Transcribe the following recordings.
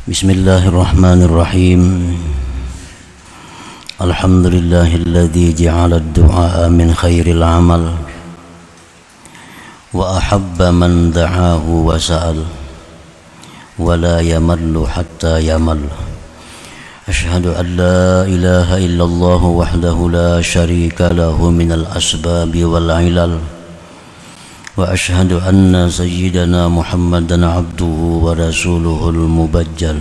Bismillahirrahmanirrahim. Alhamdulillahilladzi ja'ala ad-du'a min khairil amal wa ahabba man da'ahu wa sa'al wa la yamallu hatta yamal. Ashhadu an la ilaha illallah wahdahu la syarika lahu minal asbabi wal ilal. Wa ashhadu anna sayyidana Muhammadan abduhu wa rasuluhul mubajjal.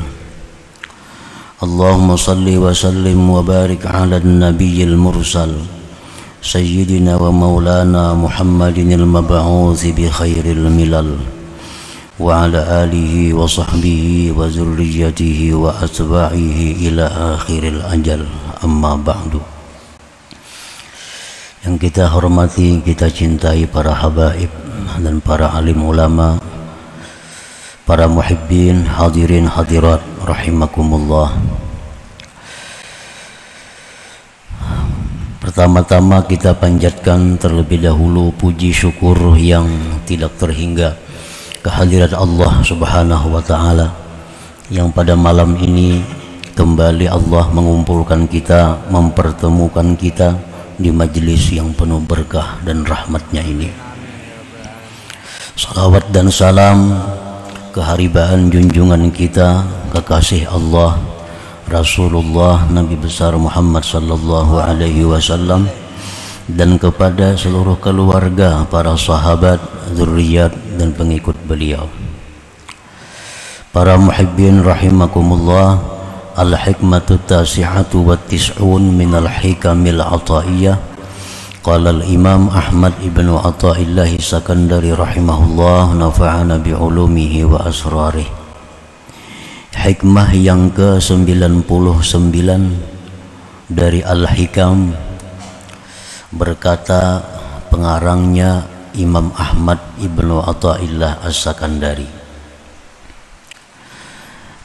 Allahumma salli wa sallim wa barik ala nabiyyil mursal sayyidina wa maulana Muhammadinil mab'uuthi bi khairil milal wa ala alihi wa sahbihi wa zurriyyatihi wa atba'ihi ila akhiril ajal. Amma ba'du. Yang kita hormati, kita cintai para habaib dan para alim ulama, para muhibbin, hadirin hadirat rahimakumullah. Pertama-tama kita panjatkan terlebih dahulu puji syukur yang tidak terhingga kehadirat Allah Subhanahu wa taala yang pada malam ini kembali Allah mengumpulkan kita, mempertemukan kita di majlis yang penuh berkah dan rahmatnya ini. Salawat dan salam keharibaan junjungan kita, kekasih Allah Rasulullah Nabi besar Muhammad sallallahu alaihi wasallam, dan kepada seluruh keluarga, para sahabat, zuriat dan pengikut beliau. Para muhibbin rahimakumullah, al-hikmatu tasi'atu wa tis'un minal hikamil ataiyah. Qala al-imam Ahmad ibn Athaillah Sakandari rahimahullah, nafa'ana bi'ulumihi wa asrarih. Hikmah yang ke-99 dari Al-Hikam, berkata pengarangnya Imam Ahmad ibn Athaillah As-Sakandari,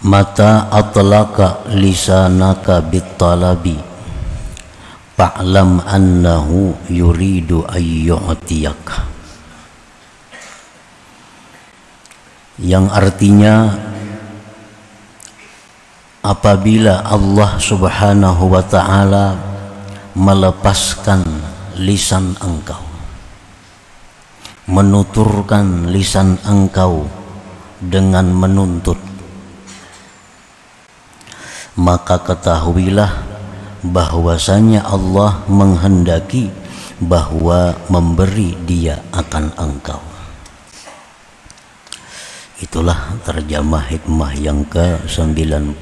mata atlaka lisanaka bit-talabi fa'lam annahu yuridu ayyu'tiyak, yang artinya apabila Allah Subhanahu wa ta'ala melepaskan lisan engkau, menuturkan lisan engkau dengan menuntut, maka ketahuilah bahwasanya Allah menghendaki bahwa memberi dia akan engkau. Itulah terjemah hikmah yang ke-99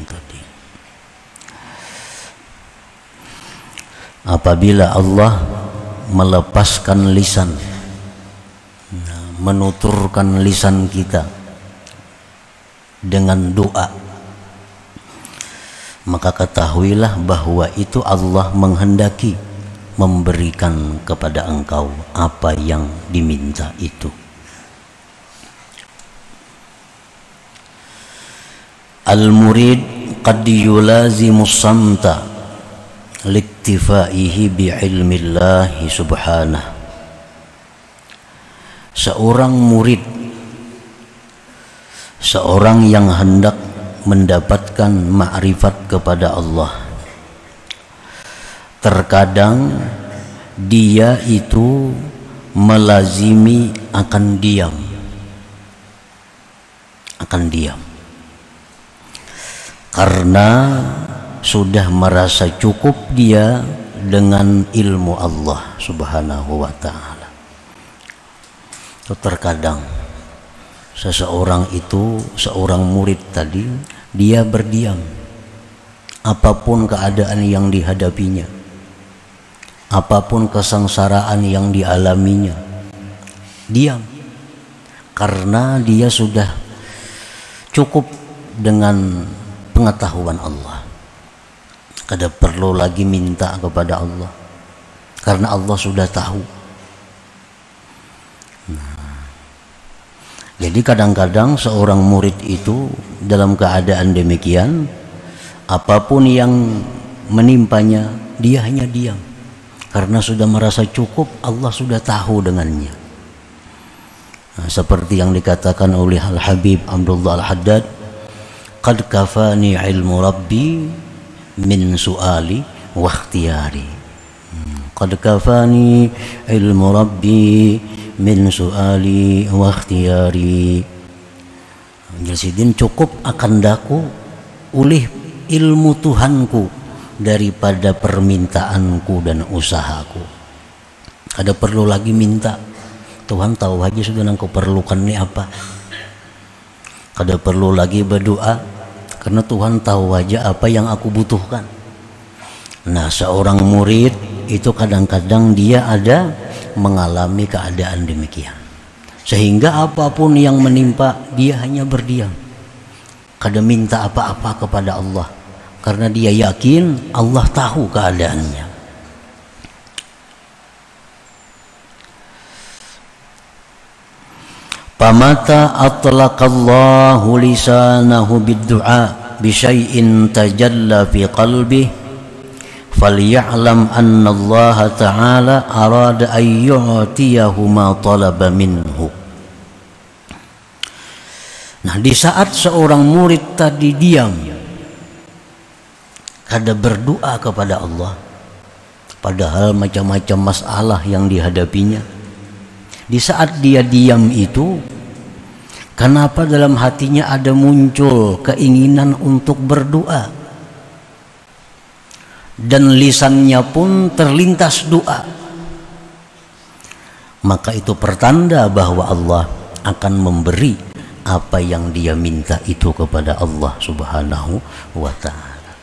tadi. Apabila Allah melepaskan lisan, menuturkan lisan kita dengan doa, maka ketahuilah bahwa itu Allah menghendaki memberikan kepada engkau apa yang diminta itu. Al-murid qad yulazimu samta liktifaihi bi'ilmillahi subhanahu. Seorang murid, seorang yang hendak mendapatkan ma'rifat kepada Allah, terkadang dia itu melazimi akan diam, karena sudah merasa cukup dia dengan ilmu Allah Subhanahu wa ta'ala. Terkadang seseorang itu, seorang murid tadi, dia berdiam apapun keadaan yang dihadapinya, apapun kesengsaraan yang dialaminya, diam karena dia sudah cukup dengan pengetahuan Allah. Kada perlu lagi minta kepada Allah karena Allah sudah tahu. Jadi kadang-kadang seorang murid itu dalam keadaan demikian, apapun yang menimpanya, dia hanya diam karena sudah merasa cukup, Allah sudah tahu dengannya. Nah, seperti yang dikatakan oleh Al-Habib Abdullah Al-Haddad, qad kafani ilmu rabbi min su'ali wa ikhtiyari. Qad kafani ilmu rabbi min su'ali wa ikhtiyari. Jalsidin cukup akan daku ulih ilmu Tuhanku daripada permintaanku dan usahaku. Kada perlu lagi minta, Tuhan tahu aja sudah nangku perlukan ini apa. Kada perlu lagi berdoa karena Tuhan tahu aja apa yang aku butuhkan. Nah, seorang murid itu kadang-kadang dia ada mengalami keadaan demikian, sehingga apapun yang menimpa dia hanya berdiam, kada minta apa-apa kepada Allah karena dia yakin Allah tahu keadaannya. Pamata atlaqallahu lisanahu bid-du'a bi syai'in tajalla fi qalbihi falya'lam anna Allah ta'ala arada an yu'tiyahu ma talaba minhu. Nah, di saat seorang murid tadi diam, kada berdoa kepada Allah, padahal macam-macam masalah yang dihadapinya, di saat dia diam itu, kenapa dalam hatinya ada muncul keinginan untuk berdoa, dan lisannya pun terlintas doa, maka itu pertanda bahwa Allah akan memberi apa yang dia minta itu kepada Allah Subhanahu wa ta'ala.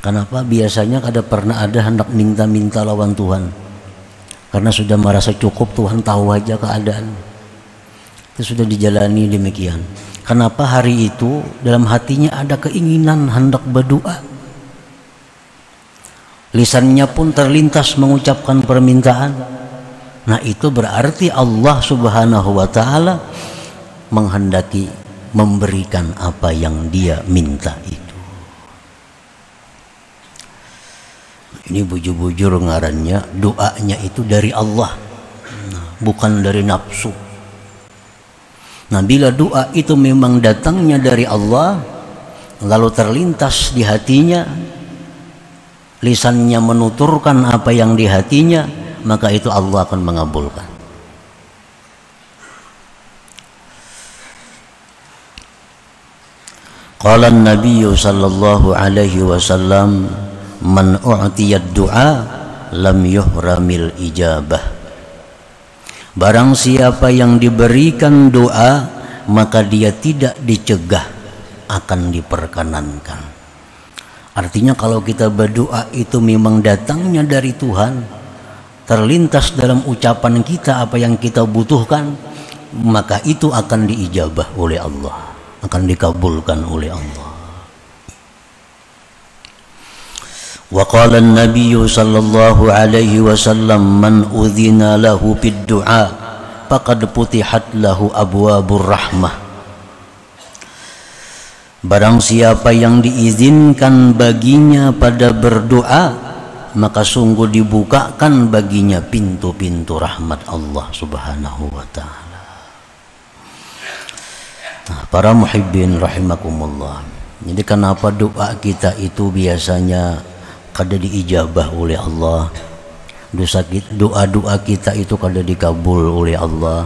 Kenapa biasanya kada pernah ada hendak minta-minta lawan Tuhan? Karena sudah merasa cukup, Tuhan tahu aja keadaan. Itu sudah dijalani demikian. Kenapa hari itu dalam hatinya ada keinginan hendak berdoa? Lisannya pun terlintas mengucapkan permintaan. Nah, itu berarti Allah Subhanahu wa ta'ala menghendaki memberikan apa yang dia minta itu. Ini bujur-bujur ngarannya, doanya itu dari Allah, bukan dari nafsu. Nah, bila doa itu memang datangnya dari Allah, lalu terlintas di hatinya, lisannya menuturkan apa yang di hatinya, maka itu Allah akan mengabulkan. Qala an-nabiy sallallahu alaihi wasallam, man u'tiyad du'a lam yuhramil ijabah. Barang siapa yang diberikan doa, maka dia tidak dicegah, akan diperkenankan. Artinya kalau kita berdoa itu memang datangnya dari Tuhan, terlintas dalam ucapan kita apa yang kita butuhkan, maka itu akan diijabah oleh Allah, akan dikabulkan oleh Allah. Wa qala an-nabiy sallallahu alaihi wasallam, man udhina lahu bid-du'a faqad putihat lahu abwabur rahmah. Barang siapa yang diizinkan baginya pada berdoa, maka sungguh dibukakan baginya pintu-pintu rahmat Allah Subhanahu wa ta'ala. Nah, para muhibbin rahimakumullah, jadi kenapa doa kita itu biasanya kada diijabah oleh Allah, doa-doa kita itu kada dikabul oleh Allah?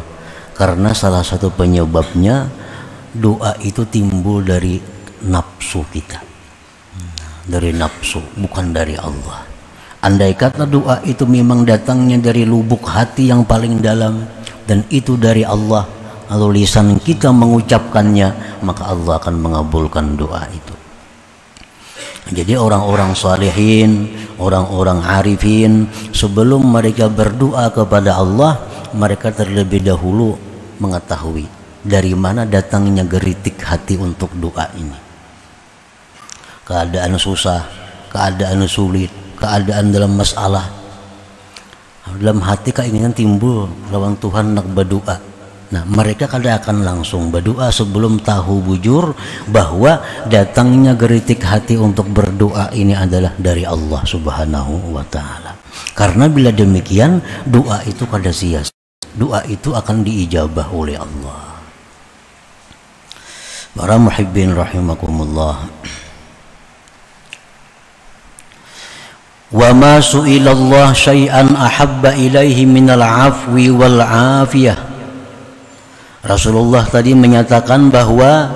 Karena salah satu penyebabnya, doa itu timbul dari nafsu kita, dari nafsu, bukan dari Allah. Andai kata doa itu memang datangnya dari lubuk hati yang paling dalam, dan itu dari Allah, lalu lisan kita mengucapkannya, maka Allah akan mengabulkan doa itu. Jadi orang-orang salihin, orang-orang arifin, sebelum mereka berdoa kepada Allah, mereka terlebih dahulu mengetahui dari mana datangnya geritik hati untuk doa ini. Keadaan susah, keadaan sulit, keadaan dalam masalah, dalam hati keinginan timbul lawan Tuhan nak berdoa. Nah, mereka kada akan langsung berdoa sebelum tahu bujur bahwa datangnya geritik hati untuk berdoa ini adalah dari Allah Subhanahu wa ta'ala. Karena bila demikian, doa itu kada sia-sia, doa itu akan diijabah oleh Allah. Para muhibbin rahimakumullah. Wa ma su'ilallah syai'an ahabba ilaihi minal afwi wal afiyah. Rasulullah tadi menyatakan bahwa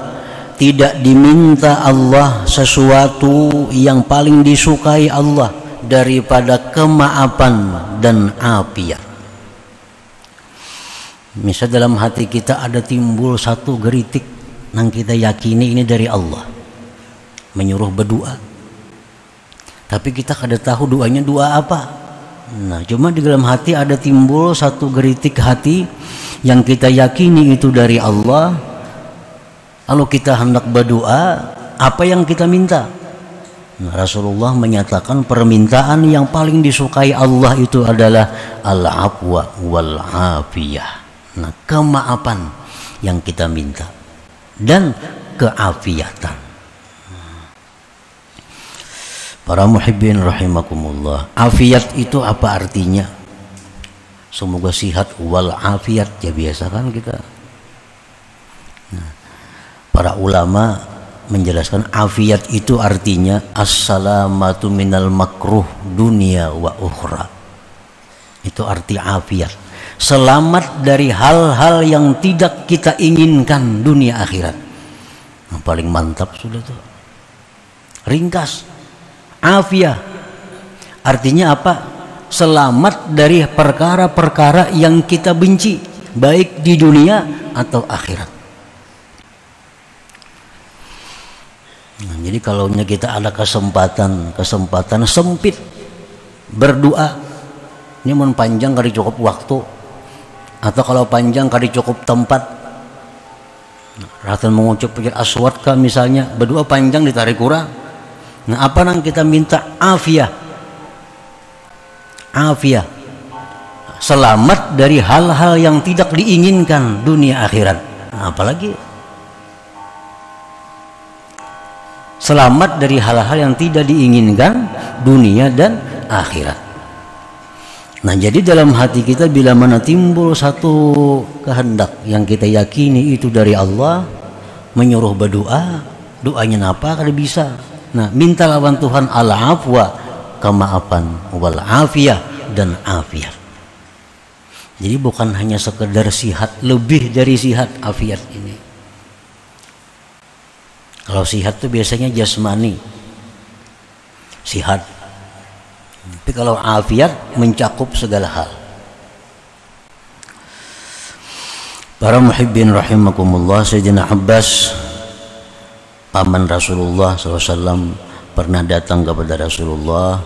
tidak diminta Allah sesuatu yang paling disukai Allah daripada kemaafan dan afiat. Misal dalam hati kita ada timbul satu geritik yang kita yakini ini dari Allah, menyuruh berdoa, tapi kita kada tahu doanya doa apa. Nah, cuma di dalam hati ada timbul satu geritik hati yang kita yakini itu dari Allah. Lalu kita hendak berdoa, apa yang kita minta? Nah, Rasulullah menyatakan permintaan yang paling disukai Allah itu adalah al-afwa wal afiyah. Nah, kemaafan yang kita minta dan keafiatan. Para muhibbin rahimakumullah, afiat itu apa artinya? Semoga sihat wal afiat, ya biasa kan kita. Nah, para ulama menjelaskan afiat itu artinya assalamatu minal makruh dunia wa ukhra. Itu arti afiat. Selamat dari hal-hal yang tidak kita inginkan dunia akhirat. Yang paling mantap sudah tuh. Ringkas. Afiyah. Artinya apa? Selamat dari perkara-perkara yang kita benci, baik di dunia atau akhirat. Nah, jadi kalau kita ada kesempatan sempit berdoa, ini mau panjang kali cukup waktu, atau kalau panjang kali cukup tempat. Ratan mengucap pikir aswad kah misalnya, berdoa panjang ditarik kurang. Nah, apa yang kita minta? Afiyah. Afiyah. Selamat dari hal-hal yang tidak diinginkan dunia akhirat. Nah, apalagi selamat dari hal-hal yang tidak diinginkan dunia dan akhirat. Nah, jadi dalam hati kita bila mana timbul satu kehendak yang kita yakini itu dari Allah, menyuruh berdoa, doanya apa kada bisa. Nah, minta lawan Tuhan al-afwa, kemaafan, wal afiyah dan afiat. Jadi bukan hanya sekedar sihat, lebih dari sihat afiat ini. Kalau sihat itu biasanya jasmani, sihat. Tapi kalau afiat mencakup segala hal. Para muhibbin rahimakumullah, Sayyidina Abbas, paman Rasulullah SAW, pernah datang kepada Rasulullah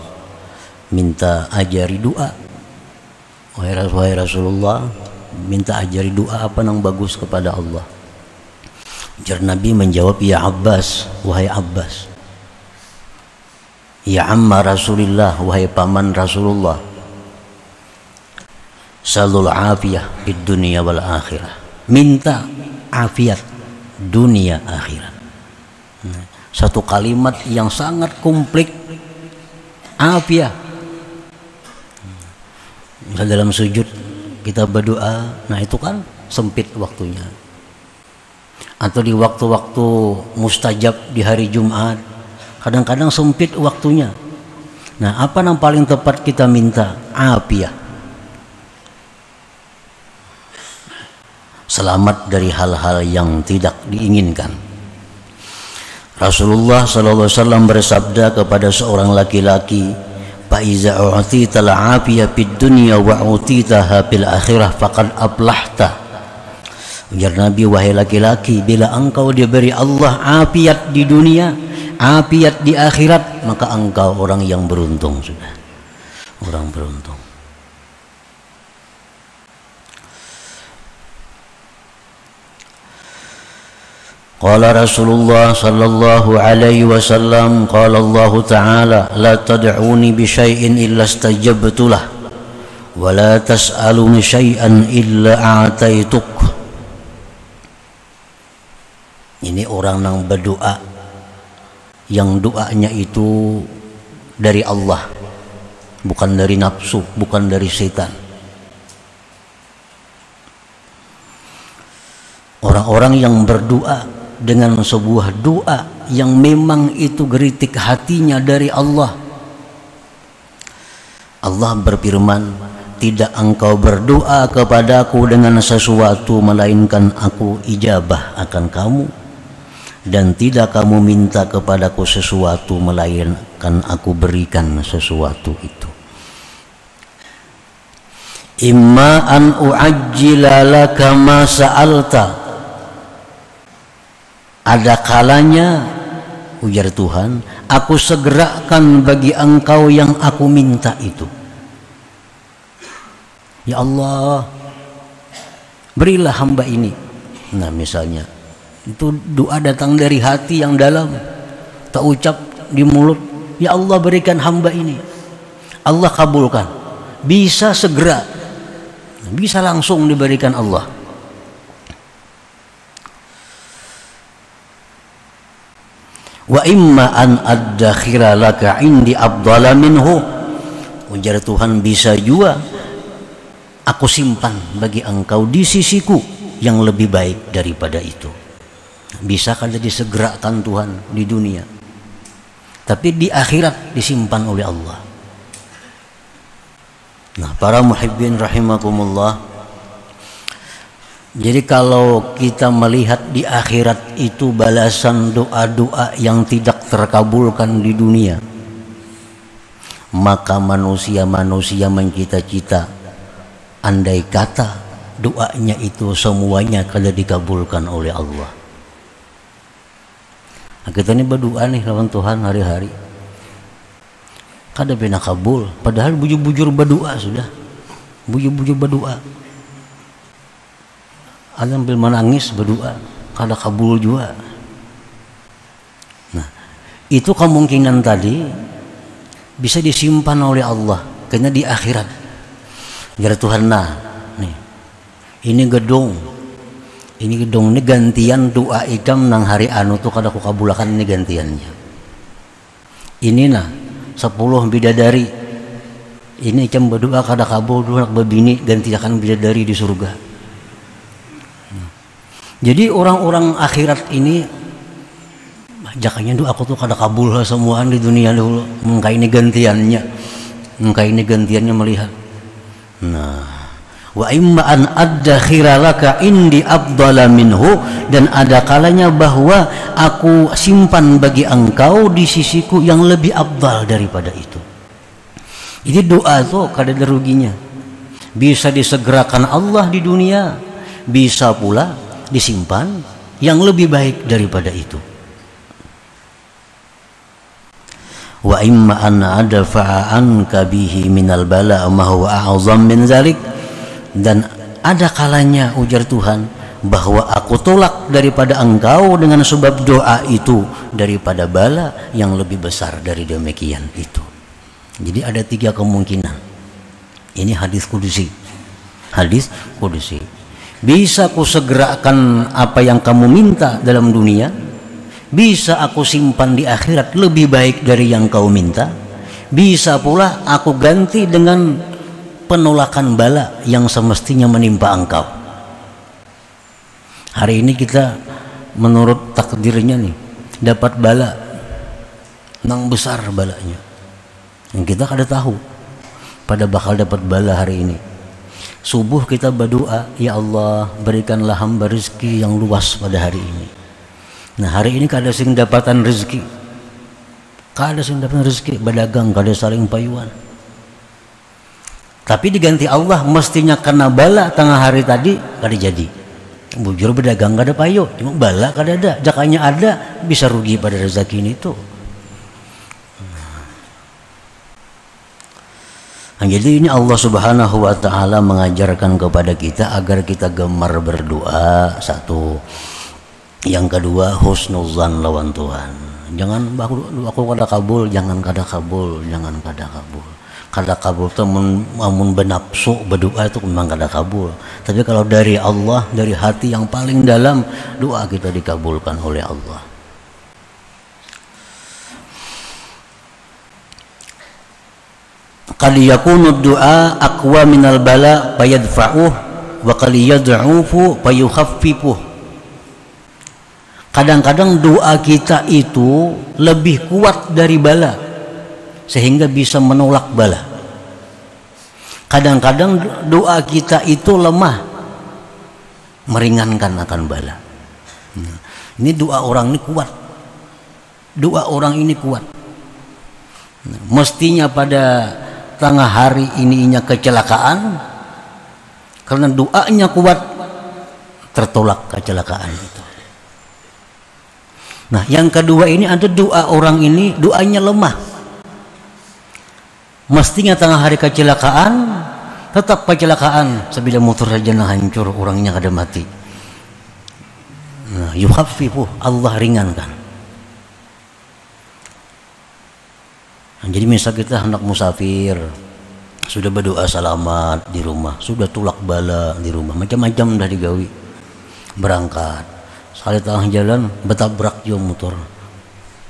minta ajari doa. Wahai Rasulullah, minta ajari doa apa yang bagus kepada Allah. Jar Nabi menjawab, ya Abbas, wahai Abbas, ya amma Rasulillah, wahai paman Rasulullah, salul afiyah fid dunya wal akhirah, minta afiat dunia akhirat. Satu kalimat yang sangat komplit, afiah. Dalam sujud kita berdoa, nah itu kan sempit waktunya, atau di waktu-waktu mustajab di hari Jumat kadang-kadang sempit waktunya. Nah, apa yang paling tepat kita minta? Afiah. Selamat dari hal-hal yang tidak diinginkan. Rasulullah SAW bersabda kepada seorang laki-laki, fa iza u'tita al-'afiyah fid dunya wa u'titaha fil akhirah faqad aflahta. Ujar Nabi, wahai laki-laki, bila engkau diberi Allah afiat di dunia, afiat di akhirat, maka engkau orang yang beruntung sudah. Orang beruntung. Qala Rasulullah sallallahu alaihi wasallam, qala Allah Ta'ala, la tad'uni bi syai'in illa istajabtu lah, wa la tas'aluni syai'an illa a'taituk. Ini orang yang berdoa, yang doanya itu dari Allah, bukan dari nafsu, bukan dari setan. Orang-orang yang berdoa dengan sebuah doa yang memang itu geritik hatinya dari Allah. Allah berfirman, tidak engkau berdoa kepadaku dengan sesuatu melainkan aku ijabah akan kamu, dan tidak kamu minta kepadaku sesuatu melainkan aku berikan sesuatu itu. Imma an uajjila laka ma sa'alta, ada kalanya, ujar Tuhan, aku segerakan bagi engkau yang aku minta itu. Ya Allah, berilah hamba ini. Nah misalnya, itu doa datang dari hati yang dalam, tak ucap di mulut. Ya Allah, berikan hamba ini. Allah kabulkan. Bisa segera, bisa langsung diberikan Allah. Wa imma an addakhira laka indi afdala minhu, ujar Tuhan, bisa juga aku simpan bagi engkau di sisiku yang lebih baik daripada itu. Bisa kada disegerakan Tuhan di dunia, tapi di akhirat disimpan oleh Allah. Nah, para muhibbin rahimakumullah, jadi kalau kita melihat di akhirat itu balasan doa-doa yang tidak terkabulkan di dunia, maka manusia-manusia mencita-cita andai kata doanya itu semuanya kada dikabulkan oleh Allah. Nah, kita ini berdoa nih lawan Tuhan hari-hari, kada pernah kabul, padahal bujur-bujur berdoa sudah, bujur-bujur berdoa. Ada sambil menangis berdoa, kada kabul juga. Nah, itu kemungkinan tadi bisa disimpan oleh Allah karena di akhirat. Jadi Tuhan, nah nih, ini gedung ini gantian doa ikam nang hari anu tuh kada ku kabulakan, ini gantiannya. Ini nah 10 bidadari ini ikam berdoa kada kabul, dua anak bebini gantikan bidadari di surga. Jadi orang-orang akhirat ini jakanya doa aku tuh kada kabul semuaan di dunia dulu. Mengkai ini gantiannya melihat. Nah, wa imma an addakhira laka indi afdala minhu, dan ada kalanya bahwa aku simpan bagi engkau di sisiku yang lebih afdal daripada itu. Jadi doa tuh kada ada ruginya. Bisa disegerakan Allah di dunia, bisa pula disimpan yang lebih baik daripada itu. Wa imma an adfa'a anka bihi minal bala ma huwa a'zam min zalik, dan ada kalanya, ujar Tuhan, bahwa aku tolak daripada engkau dengan sebab doa itu daripada bala yang lebih besar dari demikian itu. Jadi ada 3 kemungkinan. Ini hadis kudusi. Hadis kudusi. Bisa aku segerakan apa yang kamu minta dalam dunia, bisa aku simpan di akhirat lebih baik dari yang kau minta, bisa pula aku ganti dengan penolakan bala yang semestinya menimpa engkau. Hari ini kita menurut takdirnya nih dapat bala nang besar balanya, yang kita kada tahu pada bakal dapat bala hari ini. Subuh kita berdoa, ya Allah berikanlah hamba rezeki yang luas pada hari ini. Nah hari ini kada sing dapatan rezeki, kada sing dapatan rezeki, berdagang kada saling payuan. Tapi diganti Allah mestinya kena bala tengah hari tadi kada jadi. Bujur berdagang kada payu, cuma bala kada ada, jakanya ada bisa rugi pada rezeki ini tuh. Nah, jadi ini Allah Subhanahu wa Ta'ala mengajarkan kepada kita agar kita gemar berdoa, satu. Yang kedua, husnuzan lawan Tuhan. Jangan aku kada kabul, jangan kada kabul, jangan kada kabul. Kada kabul itu amun benapsu berdoa itu memang kada kabul. Tapi kalau dari Allah, dari hati yang paling dalam, doa kita dikabulkan oleh Allah. Qad yakunu du'a aqwa minal bala fayadfa'uh wa qad yad'ufu fayukhaffifuh. Kadang-kadang doa kita itu lebih kuat dari bala, sehingga bisa menolak bala. Kadang-kadang doa kita itu lemah, meringankan akan bala. Ini doa orang ini kuat. Doa orang ini kuat. Mestinya pada tengah hari ininya kecelakaan, karena doanya kuat, tertolak kecelakaan itu. Nah, yang kedua ini ada doa orang ini doanya lemah. Mestinya tengah hari kecelakaan, tetap kecelakaan, sebila motor saja hancur, orangnya ada mati. Nah, yukhaffifu, Allah ringankan. Nah, jadi misal kita hendak musafir, sudah berdoa selamat di rumah, sudah tulak bala di rumah, macam-macam dah digawi, berangkat. Sekali tengah jalan betabrak jo motor,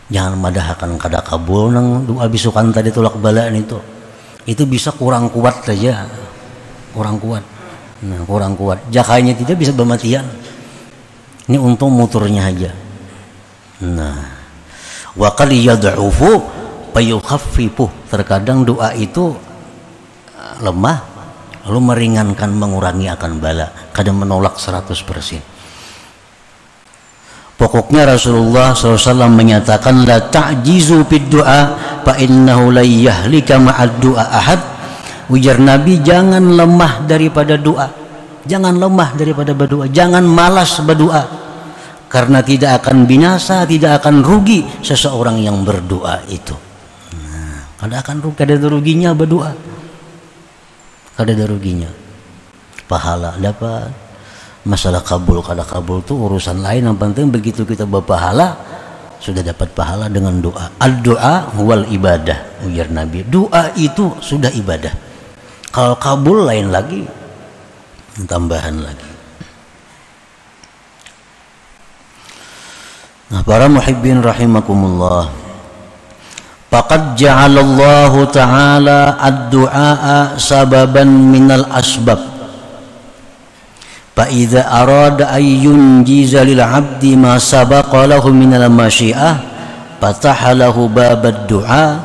jangan madahkan kada kabul nang doa bisukan tadi tulak balaan itu bisa kurang kuat saja, kurang kuat. Nah, kurang kuat, jakanya tidak bisa bermatian. Ini untung motornya aja. Nah, wa qad yad'ufu fayukhaffifu, terkadang doa itu lemah lalu meringankan, mengurangi akan bala, kadang menolak 100%. Pokoknya Rasulullah SAW menyatakan la ta'jizu fid du'a fa innahu la yahlika ma'ad du'a ahad. Ujar Nabi, jangan lemah daripada doa, jangan lemah daripada berdoa, jangan malas berdoa, karena tidak akan binasa, tidak akan rugi seseorang yang berdoa itu. Nah, kada akan rugi, kada ada ruginya berdoa, kada ada ruginya. Pahala dapat, masalah kabul kada kabul itu urusan lain. Yang penting begitu kita berpahala, sudah dapat pahala dengan doa. Ad-doa wal ibadah, ujar Nabi, doa itu sudah ibadah. Kalau kabul lain lagi, tambahan lagi. Nah, para muhibbin rahimakumullah, faqad ja'alallahu ta'ala ad-du'a sababan minal asbab. فإذا أراد أن ينجز للعبد ما سبق له من المشيئة فتح له باب الدعاء.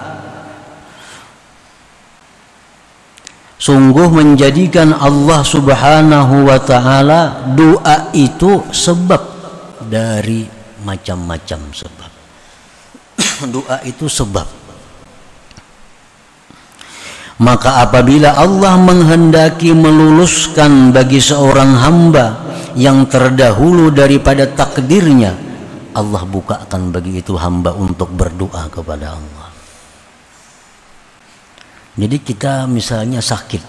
Sungguh menjadikan Allah Subhanahu wa Ta'ala doa itu sebab dari macam-macam sebab. Doa itu sebab. Maka apabila Allah menghendaki meluluskan bagi seorang hamba yang terdahulu daripada takdirnya, Allah bukakan bagi itu hamba untuk berdoa kepada Allah. Jadi kita misalnya sakit,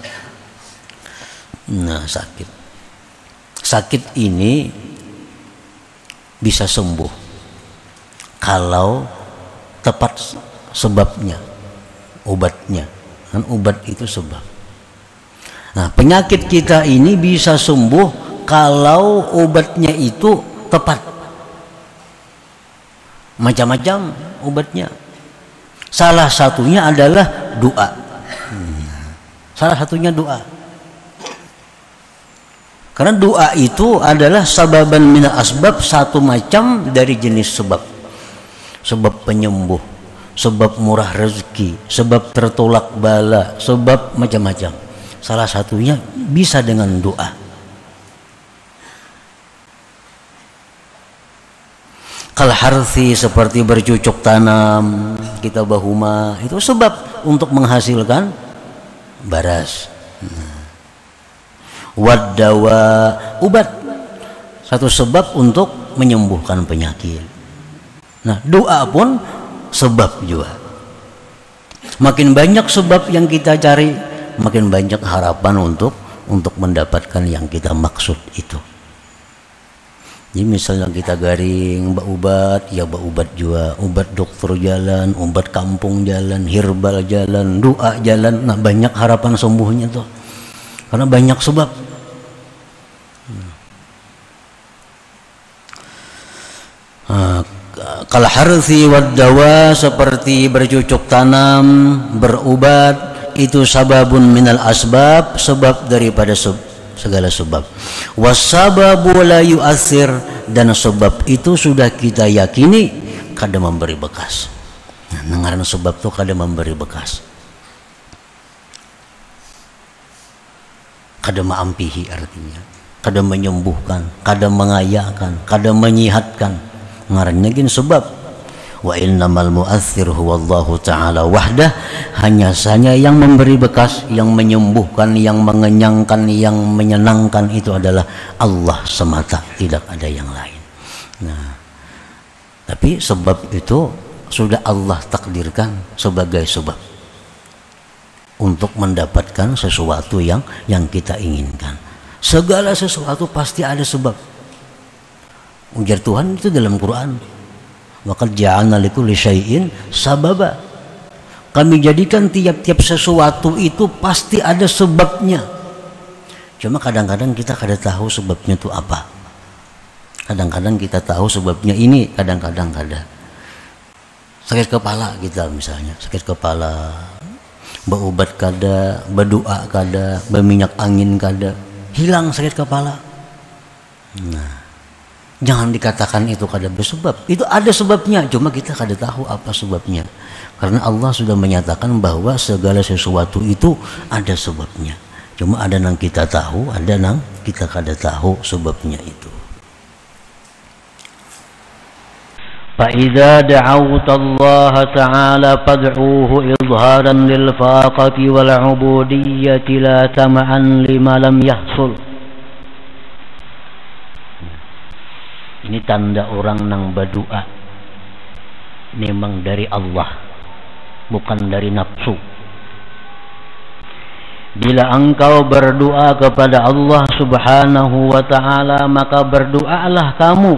nah sakit ini bisa sembuh kalau tepat sebabnya, obatnya. Kan obat itu sebab. Nah, penyakit kita ini bisa sembuh kalau obatnya itu tepat. Macam-macam obatnya. Salah satunya adalah doa. Salah satunya doa. Karena doa itu adalah sababan mina asbab, satu macam dari jenis sebab. Sebab penyembuh, sebab murah rezeki, sebab tertolak bala, sebab macam-macam. Salah satunya bisa dengan doa. Kal harthi, seperti bercocok tanam, kita bahuma, itu sebab untuk menghasilkan baras. Wadawa, obat, satu sebab untuk menyembuhkan penyakit. Nah, doa pun sebab juga. Makin banyak sebab yang kita cari, makin banyak harapan untuk mendapatkan yang kita maksud itu. Jadi misalnya kita garing obat, ya obat juga, obat dokter jalan, obat kampung jalan, herbal jalan, doa jalan. Nah, banyak harapan sembuhnya tuh, karena banyak sebab. Kal harthi wad dawa, seperti bercocok tanam, berobat, itu sababun minal asbab, sebab daripada segala sebab. Wasababu la yu'athir, dan sebab itu sudah kita yakini kada memberi bekas. Nah, ngaran sebab itu kada memberi bekas. Kada ma'ampihi artinya, kada menyembuhkan, kada mengayakan, kada menyihatkan. Ngarannya gin sebab. Wa innamal mu'athir huwallahu ta'ala wahdah, hanya saja yang memberi bekas, yang menyembuhkan, yang mengenyangkan, yang menyenangkan itu adalah Allah semata, tidak ada yang lain. Nah, tapi sebab itu sudah Allah takdirkan sebagai sebab untuk mendapatkan sesuatu yang kita inginkan. Segala sesuatu pasti ada sebab. Ujar Tuhan itu dalam Quran, waqad ja'alna likulli syai'in sababa. Kami jadikan tiap-tiap sesuatu itu pasti ada sebabnya. Cuma kadang-kadang kita kada tahu sebabnya itu apa. Kadang-kadang kita tahu sebabnya ini, kadang-kadang kada. Sakit kepala kita misalnya, sakit kepala, berobat kada, berdoa kada, berminyak angin kada, hilang sakit kepala. Nah, jangan dikatakan itu kada bersebab. Itu ada sebabnya, cuma kita kada tahu apa sebabnya. Karena Allah sudah menyatakan bahwa segala sesuatu itu ada sebabnya. Cuma ada yang kita tahu, ada yang kita kada tahu sebabnya itu. فَإِذَا دَعَوْتَ اللَّهَ تَعَالَى فَادْعُوهُ إِظْهَارًا لِلْفَاقَةِ وَالْعُبُودِيَّةِ لَا تَمَعًا لِمَا لَمْ يَحْصُلْ. Ini tanda orang nang berdoa memang dari Allah, bukan dari nafsu. Bila engkau berdoa kepada Allah subhanahu wa ta'ala, maka berdoalah kamu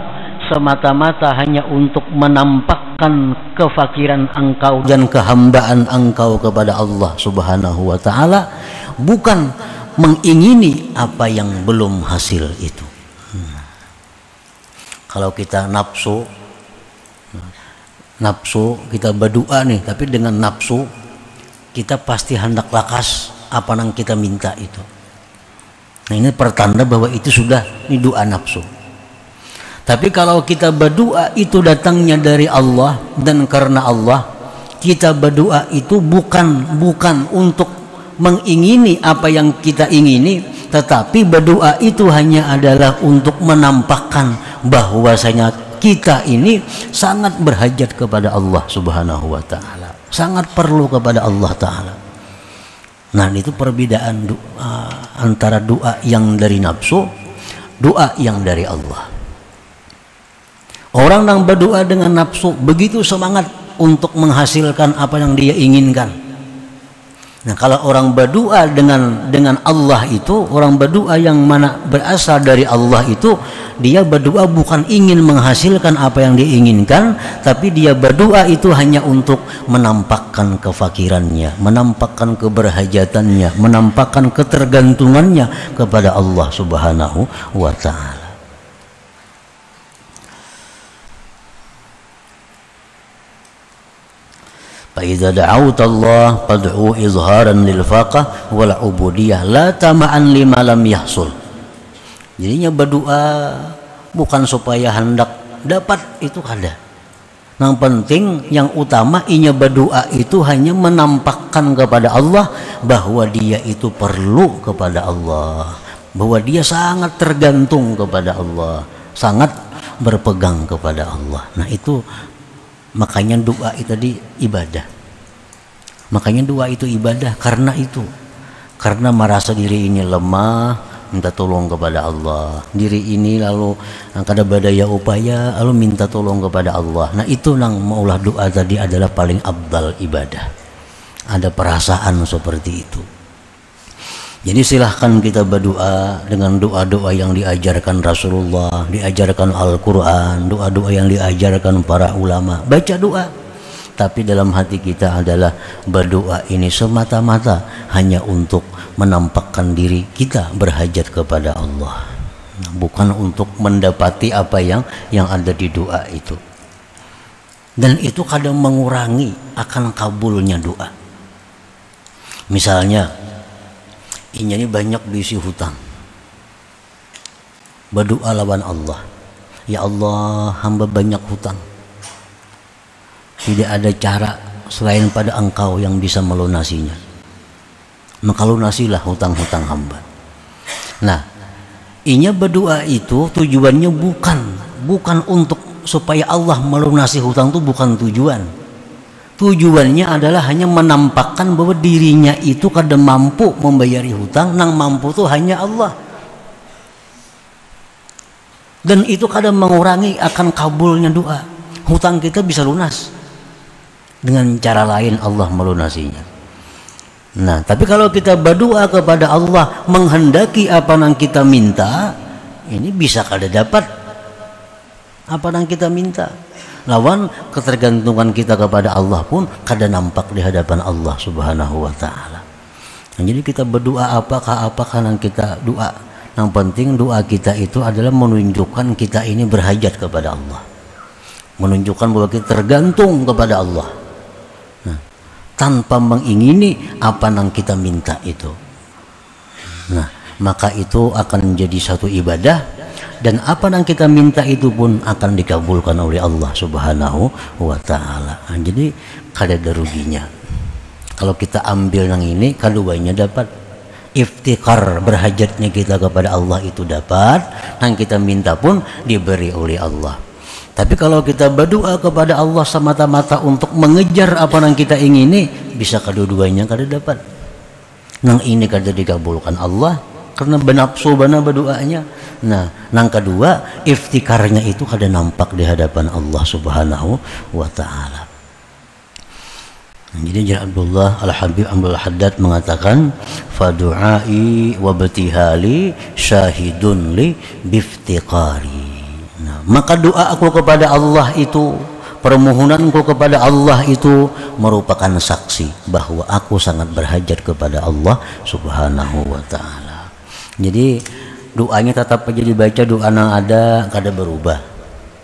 semata-mata hanya untuk menampakkan kefakiran engkau dan kehambaan engkau kepada Allah subhanahu wa ta'ala, bukan mengingini apa yang belum hasil itu. Kalau kita nafsu kita berdoa nih, tapi dengan nafsu kita pasti hendak lakas apa yang kita minta itu. Nah, ini pertanda bahwa itu sudah ini doa nafsu. Tapi kalau kita berdoa itu datangnya dari Allah dan karena Allah, kita berdoa itu bukan untuk mengingini apa yang kita ingini, tetapi berdoa itu hanya adalah untuk menampakkan bahwasanya kita ini sangat berhajat kepada Allah subhanahu wa ta'ala, sangat perlu kepada Allah ta'ala. Nah, itu perbedaan antara doa yang dari nafsu, doa yang dari Allah. Orang yang berdoa dengan nafsu begitu semangat untuk menghasilkan apa yang dia inginkan. Nah, kalau orang berdoa dengan Allah itu, orang berdoa yang mana berasal dari Allah itu, dia berdoa bukan ingin menghasilkan apa yang diinginkan, tapi dia berdoa itu hanya untuk menampakkan kefakirannya, menampakkan keberhajatannya, menampakkan ketergantungannya kepada Allah subhanahu wa ta'ala. فَإِذَا دَعَوْتَ اللَّهَ فَادْعُوهُ إِظْهَارًا لِلْفَاقَةِ وَالْعُبُودِيَّةِ لَا تَمَعًا لِمَا لَمْ يَحْصُلْ. Jadinya berdoa bukan supaya hendak dapat, itu kada. Yang penting, yang utama inya berdoa itu hanya menampakkan kepada Allah bahwa dia itu perlu kepada Allah, bahwa dia sangat tergantung kepada Allah, sangat berpegang kepada Allah. Nah, itu makanya doa itu tadi ibadah. Makanya doa itu ibadah karena itu. Karena merasa diri ini lemah, minta tolong kepada Allah. Diri ini lalu kada berdaya upaya, lalu minta tolong kepada Allah. Nah, itu nang maulah doa tadi adalah paling abdal ibadah. Ada perasaan seperti itu. Jadi silahkan kita berdoa dengan doa-doa yang diajarkan Rasulullah, diajarkan Al-Quran, doa-doa yang diajarkan para ulama. Baca doa, tapi dalam hati kita adalah berdoa ini semata-mata hanya untuk menampakkan diri kita berhajat kepada Allah, bukan untuk mendapati apa yang ada di doa itu. Dan itu kadang mengurangi akan kabulnya doa. Misalnya, ini banyak diisi hutang, berdoa lawan Allah. Ya Allah, hamba banyak hutang. Tidak ada cara selain pada Engkau yang bisa melunasinya. Maka lunasilah hutang-hutang hamba. Nah, inya berdoa itu tujuannya bukan untuk supaya Allah melunasi hutang, itu bukan tujuan. Tujuannya adalah hanya menampakkan bahwa dirinya itu kada mampu membayari hutang, nang mampu itu hanya Allah. Dan itu kadang mengurangi akan kabulnya doa. Hutang kita bisa lunas dengan cara lain, Allah melunasinya. Nah, tapi kalau kita berdoa kepada Allah menghendaki apa yang kita minta, ini bisa kada dapat apa yang kita minta. Lawan ketergantungan kita kepada Allah pun kada nampak di hadapan Allah Subhanahu wa taala. Nah, jadi kita berdoa apakah yang kita doa. Yang penting doa kita itu adalah menunjukkan kita ini berhajat kepada Allah. Menunjukkan bahwa kita tergantung kepada Allah. Nah, tanpa mengingini apa yang kita minta itu. Nah, maka itu akan menjadi satu ibadah, dan apa yang kita minta itu pun akan dikabulkan oleh Allah Subhanahu wa taala. Nah, jadi kada ada ruginya. Kalau kita ambil yang ini, keduanya dapat. Iftikar, berhajatnya kita kepada Allah itu dapat, yang kita minta pun diberi oleh Allah. Tapi kalau kita berdoa kepada Allah semata-mata untuk mengejar apa yang kita ingini, bisa kedua-duanya kada dapat. Nang ini kada dikabulkan Allah karena benapsu bana berdoanya. Nah, nang kedua iftikarnya itu kada nampak di hadapan Allah Subhanahu wa taala. Jadi Abdullah Al-Habib Abdul Haddad mengatakan, fadu'ai wa betihali syahidun li biftiqari. Nah, maka doa aku kepada Allah itu, permohonanku kepada Allah itu merupakan saksi bahwa aku sangat berhajat kepada Allah Subhanahu wa taala. Jadi doanya tetap aja dibaca, doa yang ada kada berubah.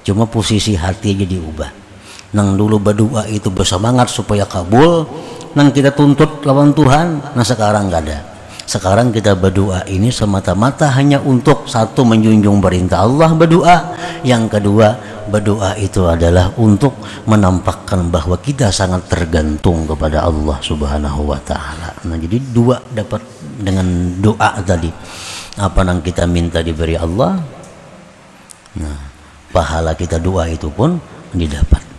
Cuma posisi hati aja diubah. Nang dulu berdoa itu bersemangat supaya kabul, nang kita tuntut lawan Tuhan, nah sekarang gak ada. Sekarang kita berdoa ini semata-mata hanya untuk satu, menjunjung perintah Allah berdoa. Yang kedua, berdoa itu adalah untuk menampakkan bahwa kita sangat tergantung kepada Allah Subhanahu wa taala. Nah, jadi dua dapat dengan doa tadi. Apa yang kita minta diberi Allah. Nah, pahala kita doa itu pun didapat.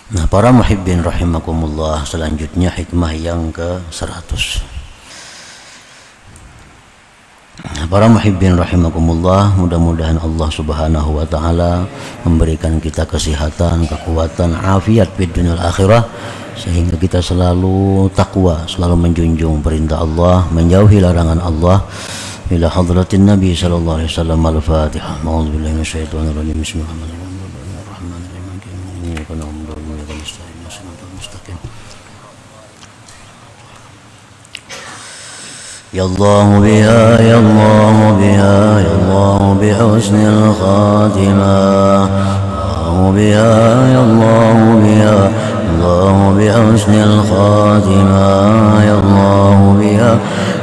Nah, para muhibbin rahimakumullah, selanjutnya hikmah yang ke-100. Nah, para muhibbin rahimakumullah, mudah-mudahan Allah Subhanahu wa taala memberikan kita kesehatan, kekuatan, afiat di dunia akhirah, sehingga kita selalu takwa, selalu menjunjung perintah Allah, menjauhi larangan Allah. Ila hadratin Nabi sallallahu alaihi wasallam. Al-Fatihah. A'udzubillahi minasyaitonir rajim. Bismillahirrahmanirrahim. يا الله بها يا الله بها يا الله بحسن الخاتمة الله بها يا الله بها الله بحسن الخاتمة يا الله بها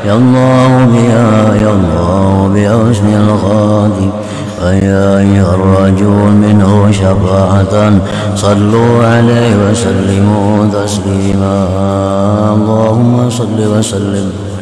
يا الله بها يا الله بحسن الخاتمة فيا أيها الرجل منه شفاعة صلوا عليه وسلموا تسليما اللهم صل وسلم